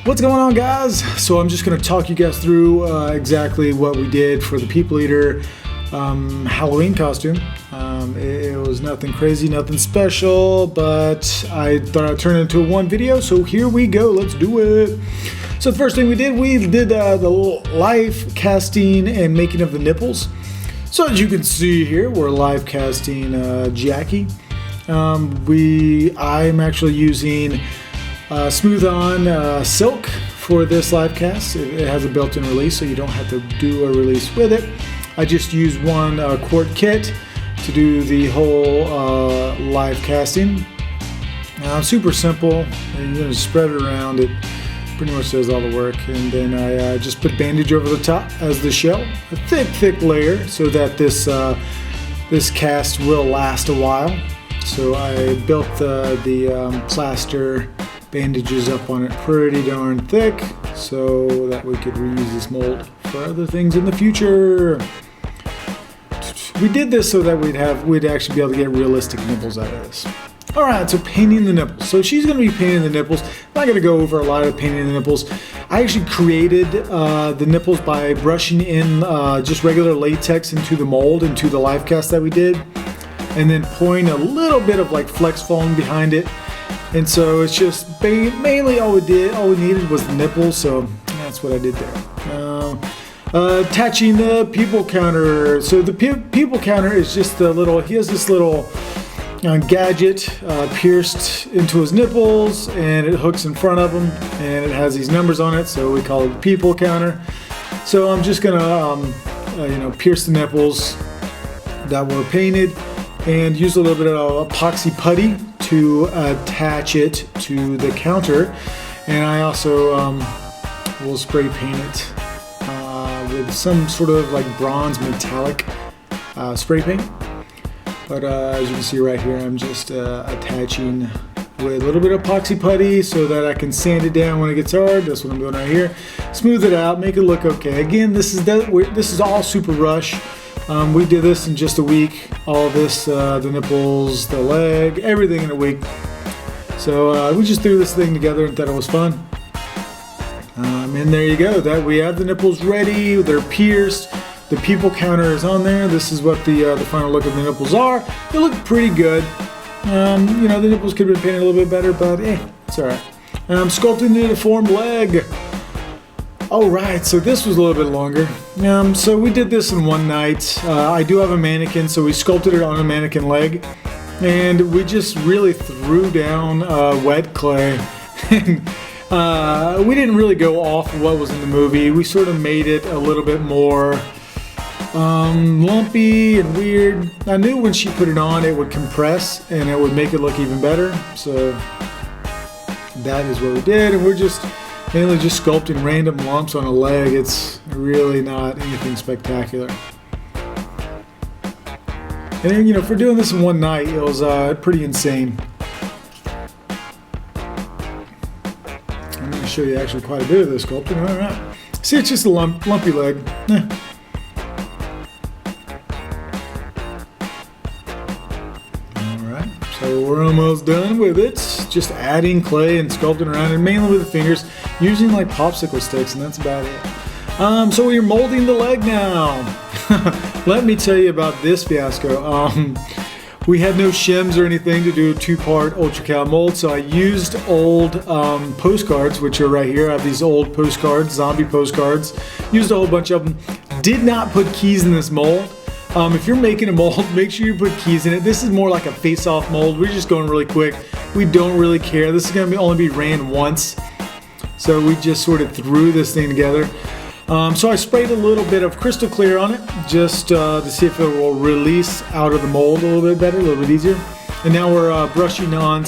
What's going on, guys? So I'm just going to talk you guys through exactly what we did for the People Eater Halloween costume. It was nothing crazy, nothing special, but I thought I'd turn it into one video, so here we go. Let's do it. So the first thing we did the live casting and making of the nipples. So as you can see here, we're live casting Jackie. I'm actually using smooth on silk for this live cast. It has a built-in release, so you don't have to do a release with it. I just use one quart kit to do the whole live casting. Super simple, and you're gonna spread it around. It pretty much does all the work, and then I just put bandage over the top as the shell, a thick layer, so that this cast will last a while. So I built the plaster bandages up on it pretty darn thick so that we could reuse this mold for other things in the future. We did this so that we'd actually be able to get realistic nipples out of this. Alright, so painting the nipples. So she's going to be painting the nipples. I'm not going to go over a lot of painting the nipples. I actually created the nipples by brushing in just regular latex into the mold, into the live cast that we did, and then pouring a little bit of like flex foam behind it. And so it's just mainly all we needed was the nipples, so that's what I did there. Attaching the people counter. So the people counter is just the little, he has this little gadget pierced into his nipples, and it hooks in front of him, and it has these numbers on it, so we call it the people counter. So I'm just gonna pierce the nipples that were painted and use a little bit of epoxy putty to attach it to the counter, and I also will spray paint it with some sort of like bronze metallic spray paint. But as you can see right here, I'm just attaching with a little bit of epoxy putty so that I can sand it down when it gets hard. That's what I'm doing right here. Smooth it out, make it look okay. Again, this is all super rush. We did this in just a week. All this, the nipples, the leg, everything in a week. So we just threw this thing together and thought it was fun. And there you go. That we have the nipples ready. They're pierced. The people counter is on there. This is what the final look of the nipples are. They look pretty good. The nipples could have been painted a little bit better, but it's all right. I'm sculpting the deformed leg. Alright, so this was a little bit longer. So we did this in one night. I do have a mannequin, so we sculpted it on a mannequin leg. And we just really threw down wet clay. And we didn't really go off of what was in the movie. We sort of made it a little bit more lumpy and weird. I knew when she put it on it would compress and it would make it look even better. So that is what we did, and we're just mainly just sculpting random lumps on a leg. It's really not anything spectacular. And then, for doing this in one night, it was pretty insane. I'm going to show you actually quite a bit of this sculpting. All right. See, it's just a lumpy leg. Alright, so we're almost done with it. Just adding clay and sculpting around it, mainly with the fingers, using like popsicle sticks, and that's about it. So we're molding the leg now. Let me tell you about this fiasco. We had no shims or anything to do a two-part Ultra Cal mold, so I used old postcards, which are right here. I have these old postcards, zombie postcards. Used a whole bunch of them. Did not put keys in this mold. If you're making a mold, make sure you put keys in it. This is more like a face-off mold. We're just going really quick. We don't really care. This is going to only be ran once. So we just sort of threw this thing together. So I sprayed a little bit of crystal clear on it just to see if it will release out of the mold a little bit better, a little bit easier. And now we're brushing on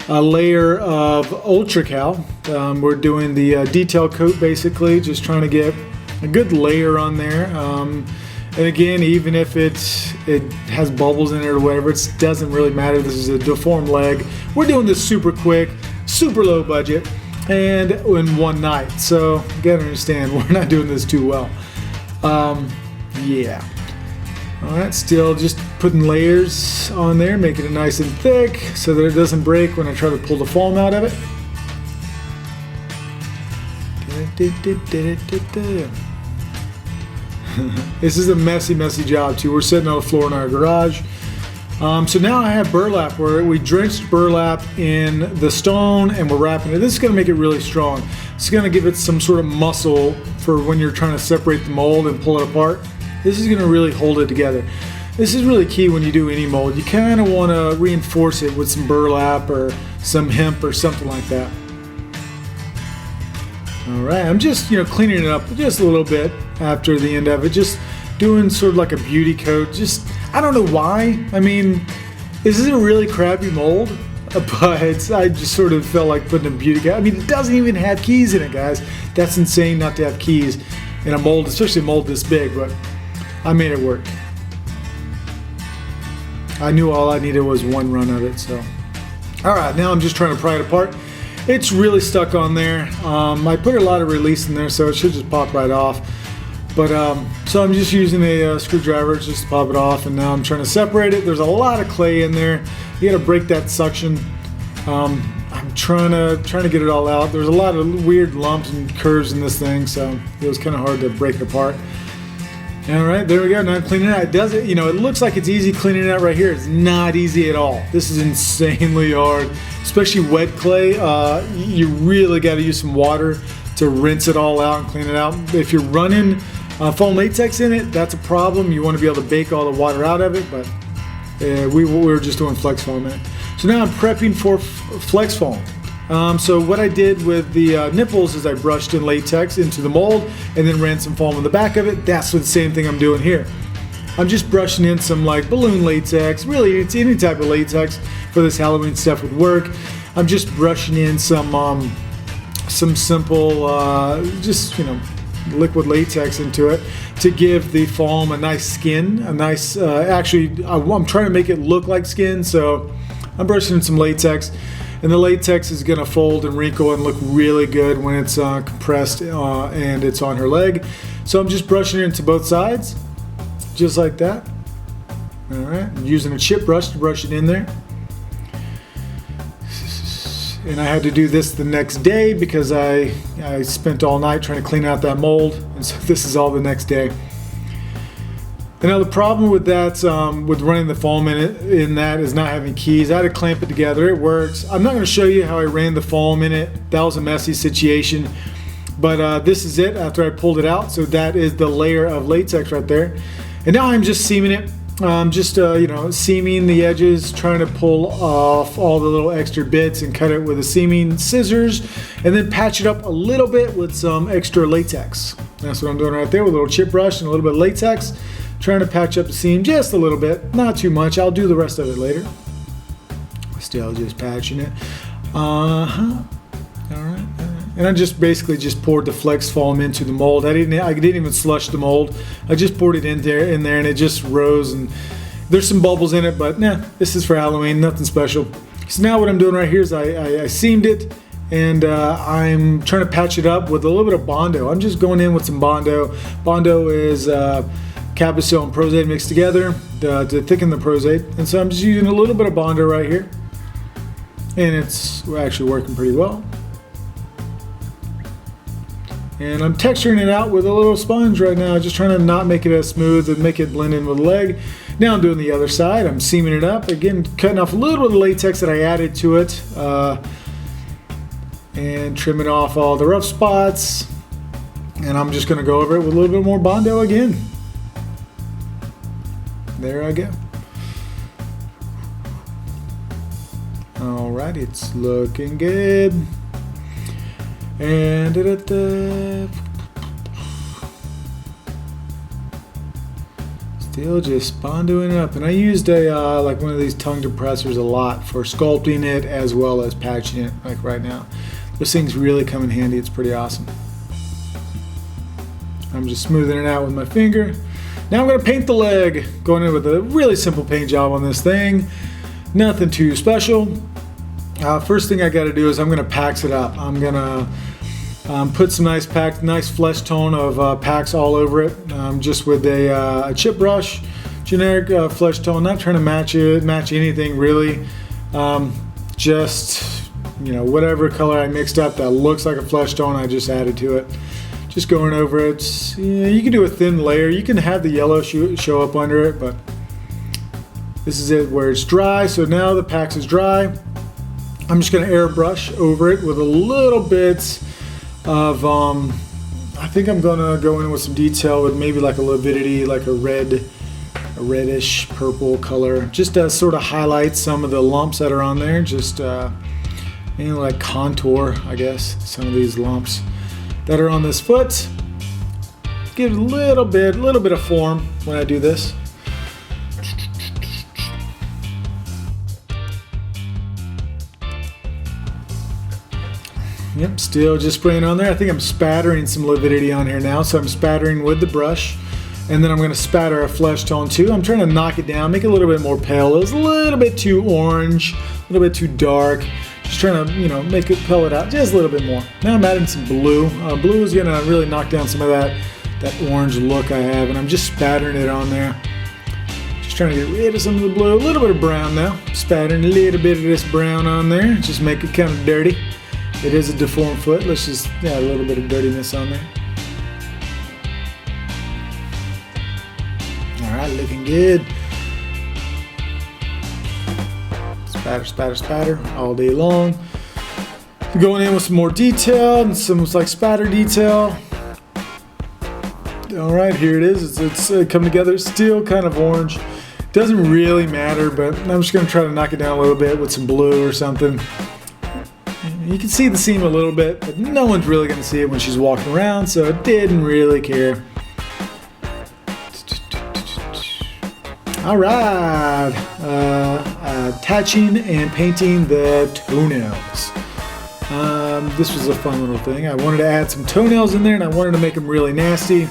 a layer of Ultra Cal. We're doing the detail coat basically, just trying to get a good layer on there. And again, even if it has bubbles in it or whatever, it doesn't really matter. This is a deformed leg. We're doing this super quick, super low budget, and in one night. So you gotta understand, we're not doing this too well. Yeah. Alright, still just putting layers on there, making it nice and thick so that it doesn't break when I try to pull the foam out of it. This is a messy job too. We're sitting on the floor in our garage. So now I have burlap where we drenched burlap in the stone and we're wrapping it. This is going to make it really strong. It's going to give it some sort of muscle for when you're trying to separate the mold and pull it apart. This is going to really hold it together. This is really key when you do any mold. You kind of want to reinforce it with some burlap or some hemp or something like that. All right, I'm just cleaning it up just a little bit after the end of it, just doing sort of like a beauty coat. Just, I don't know why. I mean, this is a really crappy mold, but I just sort of felt like putting a beauty coat. I mean, it doesn't even have keys in it, guys. That's insane not to have keys in a mold, especially a mold this big, but I made it work. I knew all I needed was one run of it, so. All right, now I'm just trying to pry it apart. It's really stuck on there. I put a lot of release in there, so it should just pop right off. But so I'm just using a screwdriver just to pop it off, and now I'm trying to separate it. There's a lot of clay in there. You got to break that suction. I'm trying to get it all out. There's a lot of weird lumps and curves in this thing, so it was kind of hard to break it apart. All right, there we go. Now I'm cleaning it out. It does it. It looks like it's easy cleaning it out right here. It's not easy at all. This is insanely hard, especially wet clay. You really got to use some water to rinse it all out and clean it out. If you're running foam latex in it, that's a problem. You want to be able to bake all the water out of it, but we were just doing flex foam in it. So now I'm prepping for flex foam. So what I did with the nipples is I brushed in latex into the mold and then ran some foam on the back of it. That's the same thing I'm doing here. I'm just brushing in some like balloon latex. Really, it's any type of latex for this Halloween stuff would work. I'm just brushing in some simple, liquid latex into it to give the foam a nice skin. Actually, I'm trying to make it look like skin, so I'm brushing in some latex. And the latex is going to fold and wrinkle and look really good when it's compressed and it's on her leg. So I'm just brushing it into both sides, just like that. All right, I'm using a chip brush to brush it in there. And I had to do this the next day because I spent all night trying to clean out that mold. And so this is all the next day. And now the problem with that, with running the foam in that is not having keys. I had to clamp it together. It works. I'm not going to show you how I ran the foam in it. That was a messy situation. But this is it after I pulled it out. So that is the layer of latex right there. And now I'm just seaming it. Seaming the edges, trying to pull off all the little extra bits and cut it with a seaming scissors, and then patch it up a little bit with some extra latex. That's what I'm doing right there with a little chip brush and a little bit of latex. Trying to patch up the seam just a little bit, not too much. I'll do the rest of it later. Still just patching it. All right. And I just basically poured the flex foam into the mold. I didn't even slush the mold. I just poured it in there, and it just rose. And there's some bubbles in it, but nah, this is for Halloween, nothing special. So now what I'm doing right here is I seamed it, and I'm trying to patch it up with a little bit of Bondo. I'm just going in with some Bondo. Bondo is Cabosil and Prosade mixed together to thicken the Prosade. And so I'm just using a little bit of Bondo right here. And it's actually working pretty well. And I'm texturing it out with a little sponge right now, just trying to not make it as smooth and make it blend in with the leg. Now I'm doing the other side. I'm seaming it up. Again, cutting off a little bit of the latex that I added to it. And trimming off all the rough spots. And I'm just going to go over it with a little bit more Bondo again. There I go. All right, it's looking good. And still just bondoing it up. And I used a like one of these tongue depressors a lot for sculpting it as well as patching it, like right now. Those things really come in handy. It's pretty awesome. I'm just smoothing it out with my finger. Now I'm going to paint the leg. Going in with a really simple paint job on this thing. Nothing too special. First thing I got to do is I'm going to pax it up. I'm going to put some nice flesh tone of Pax all over it, just with a chip brush, generic flesh tone. Not trying to match anything really. Just whatever color I mixed up that looks like a flesh tone, I just added to it. Just going over it. Yeah, you can do a thin layer. You can have the yellow show up under it, but this is it where it's dry. So now the PAX is dry. I'm just going to airbrush over it with a little bit of, I think I'm going to go in with some detail with maybe like a lividity, like a reddish purple color, just to sort of highlight some of the lumps that are on there. Just, like contour, I guess, some of these lumps that are on this foot. Give it a little bit of form when I do this. Yep, still just spraying on there. I think I'm spattering some lividity on here now, so I'm spattering with the brush, and then I'm going to spatter a flesh tone too. I'm trying to knock it down, make it a little bit more pale. It was a little bit too orange, a little bit too dark. Just trying to, make it pellet out just a little bit more. Now I'm adding some blue. Blue is going to really knock down some of that orange look I have, and I'm just spattering it on there. Just trying to get rid of some of the blue. A little bit of brown now. Spattering a little bit of this brown on there. Just make it kind of dirty. It is a deformed foot. Let's just add a little bit of dirtiness on there. Alright, looking good. Spatter, spatter, spatter all day long. Going in with some more detail and some like spatter detail. Alright, here it is. It's coming together. It's still kind of orange. Doesn't really matter, but I'm just going to try to knock it down a little bit with some blue or something. You can see the seam a little bit, but no one's really going to see it when she's walking around, so it didn't really care. Alright, attaching and painting the toenails. This was a fun little thing. I wanted to add some toenails in there, and I wanted to make them really nasty.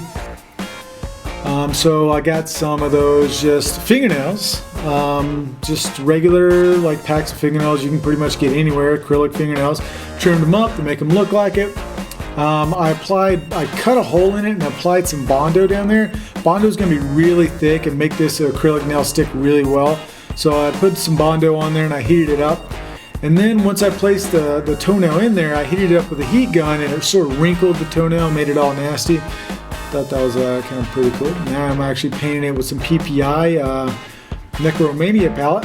So I got some of those just fingernails, just regular like packs of fingernails you can pretty much get anywhere, acrylic fingernails. Trimmed them up to make them look like it. I cut a hole in it and applied some Bondo down there. Bondo is going to be really thick and make this acrylic nail stick really well. So I put some Bondo on there and I heated it up. And then once I placed the toenail in there, I heated it up with a heat gun and it sort of wrinkled the toenail, made it all nasty. Thought that was kind of pretty cool. Now I'm actually painting it with some PPI Necromania palette.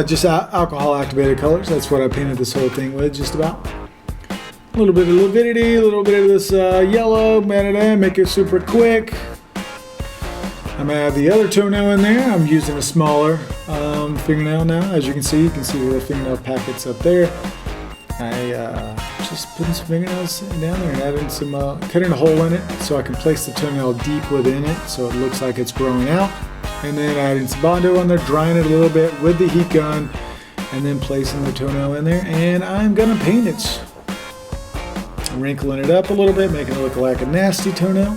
Just alcohol activated colors. That's what I painted this whole thing with, just about. A little bit of lividity, a little bit of this yellow, make it super quick. I'm gonna add the other toenail in there. I'm using a smaller fingernail now. As you can see the fingernail packets up there. I just putting some fingernails down there and adding some, cutting a hole in it so I can place the toenail deep within it so it looks like it's growing out. And then adding some Bondo on there, drying it a little bit with the heat gun, and then placing the toenail in there. And I'm gonna paint it. Wrinkling it up a little bit, making it look like a nasty toenail.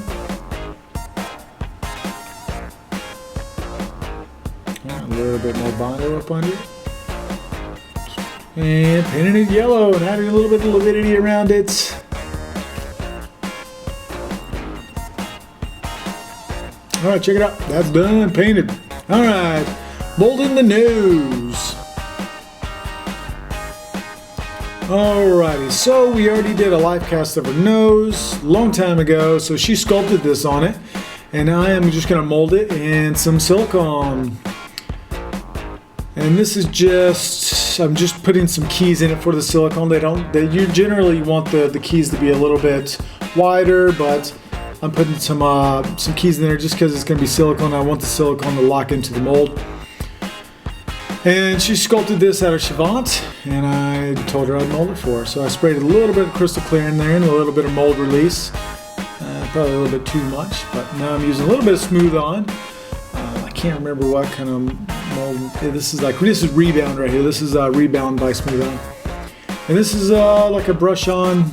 A little bit more Bondo up under it. And painting it yellow and adding a little bit of lividity around it. Alright, check it out. That's done, painted. Alright, molding the nose. Alrighty, so we already did a live cast of her nose a long time ago, so she sculpted this on it. And I am just going to mold it in some silicone. And this is just, I'm just putting some keys in it for the silicone. You generally want the keys to be a little bit wider, but I'm putting some keys in there just because it's going to be silicone. I want the silicone to lock into the mold. And she sculpted this out of Chavant, and I told her I'd mold it for her. So I sprayed a little bit of crystal clear in there and a little bit of mold release. Probably a little bit too much, but now I'm using a little bit of Smooth On. I can't remember what kind of mold. This is Rebound right here. This is Rebound by Smooth On. And this is like a brush on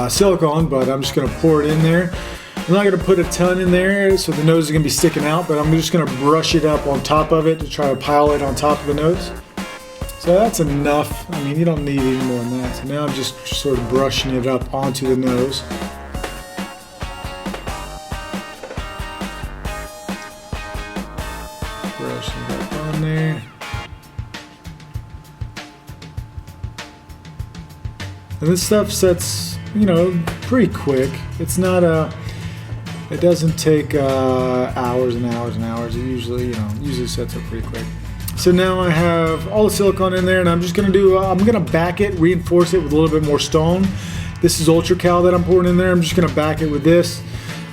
silicone, but I'm just going to pour it in there. I'm not going to put a ton in there so the nose is going to be sticking out, but I'm just going to brush it up on top of it to try to pile it on top of the nose. So that's enough. I mean, you don't need any more than that. So now I'm just sort of brushing it up onto the nose. Brushing it up on there. And this stuff sets, you know, pretty quick. It's not it doesn't take hours and hours and hours. It usually, usually sets up pretty quick. So now I have all the silicone in there, and I'm just gonna do, I'm gonna back it, reinforce it with a little bit more stone. This is Ultra Cal that I'm pouring in there. I'm just gonna back it with this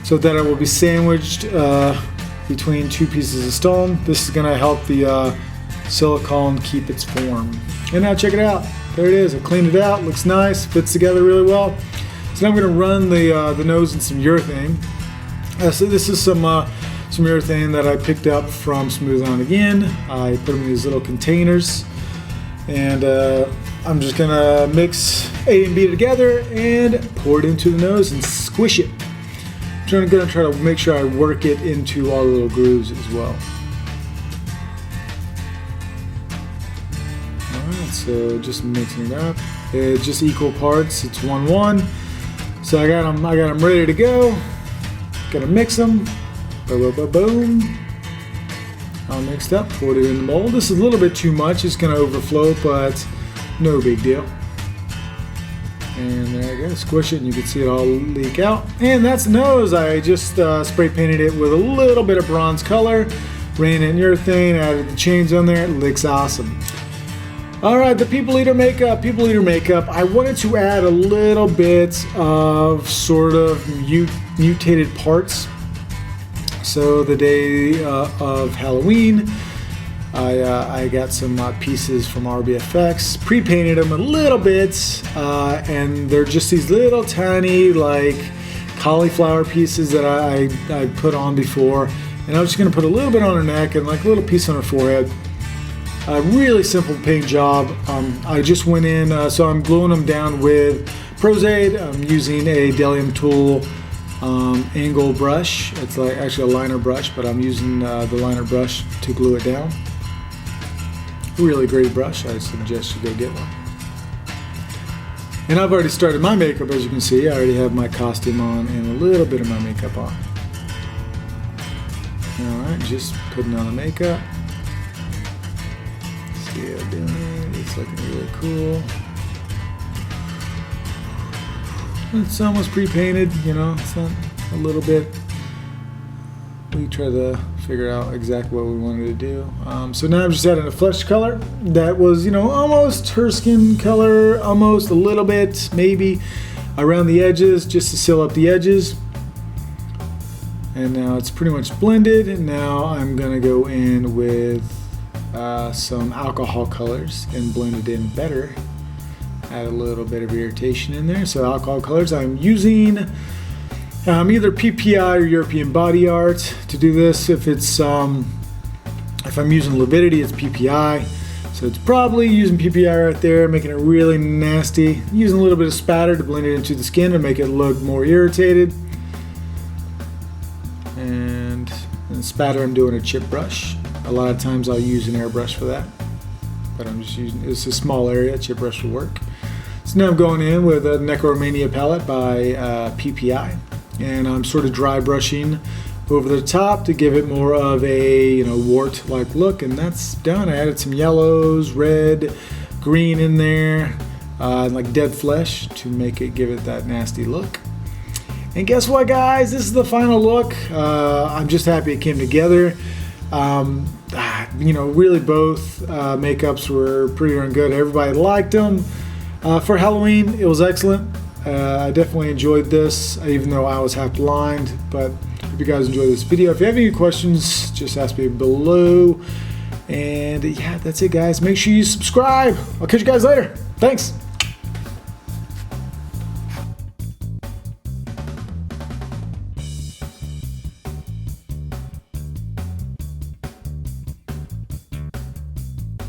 so that it will be sandwiched between two pieces of stone. This is gonna help the silicone keep its form. And now check it out. There it is. I cleaned it out. Looks nice. Fits together really well. So now I'm gonna run the nose in some urethane. So this is some urethane that I picked up from Smooth On Again. I put them in these little containers, and I'm just gonna mix A and B together and pour it into the nose and squish it. I'm gonna try to make sure I work it into all the little grooves as well. Alright, so just mixing it up. It's just equal parts. It's 1-1. So I got them ready to go. Gonna mix them. Boom. All mixed up. Poured it in the mold. This is a little bit too much. It's gonna overflow, but no big deal. And there you go. Squish it, and you can see it all leak out. And that's the nose. I just spray painted it with a little bit of bronze color. Ran it in urethane. Added the chains on there. It looks awesome. All right, the People Eater makeup. People Eater makeup. I wanted to add a little bit of sort of mutated parts. So the day of Halloween, I got some pieces from RBFX, pre-painted them a little bit, and they're just these little tiny like cauliflower pieces that I put on before, and I was just going to put a little bit on her neck and like a little piece on her forehead. Really simple paint job. I just went in, so I'm gluing them down with Pros-Aid. I'm using a Delium Tool angle brush. It's like actually a liner brush, but I'm using the liner brush to glue it down. Really great brush. I suggest you go get one. And I've already started my makeup, as you can see. I already have my costume on and a little bit of my makeup on. Alright, just putting on the makeup. See how I'm doing it. It's looking really cool. It's almost pre-painted, it's not a little bit. We try to figure out exactly what we wanted to do. So now I'm just adding a flesh color that was, almost her skin color, almost a little bit, maybe around the edges, just to seal up the edges. And now it's pretty much blended. And now I'm gonna go in with some alcohol colors and blend it in better. Add a little bit of irritation in there. So alcohol colors, I'm using either PPI or European Body Art to do this. If it's if I'm using Lividity, it's PPI. So it's probably using PPI right there, making it really nasty. Using a little bit of spatter to blend it into the skin to make it look more irritated. And spatter, I'm doing a chip brush. A lot of times I'll use an airbrush for that, but I'm just using, it's a small area, chip brush will work. So now I'm going in with a Necromania palette by PPI, and I'm sort of dry brushing over the top to give it more of a wart-like look, and that's done. I added some yellows, red, green in there, like dead flesh to make it give it that nasty look. And guess what, guys? This is the final look. I'm just happy it came together. Really both makeups were pretty darn good. Everybody liked them. For Halloween, it was excellent. I definitely enjoyed this, even though I was half blind, but hope you guys enjoyed this video. If you have any questions, just ask me below. And yeah, that's it, guys. Make sure you subscribe. I'll catch you guys later. Thanks.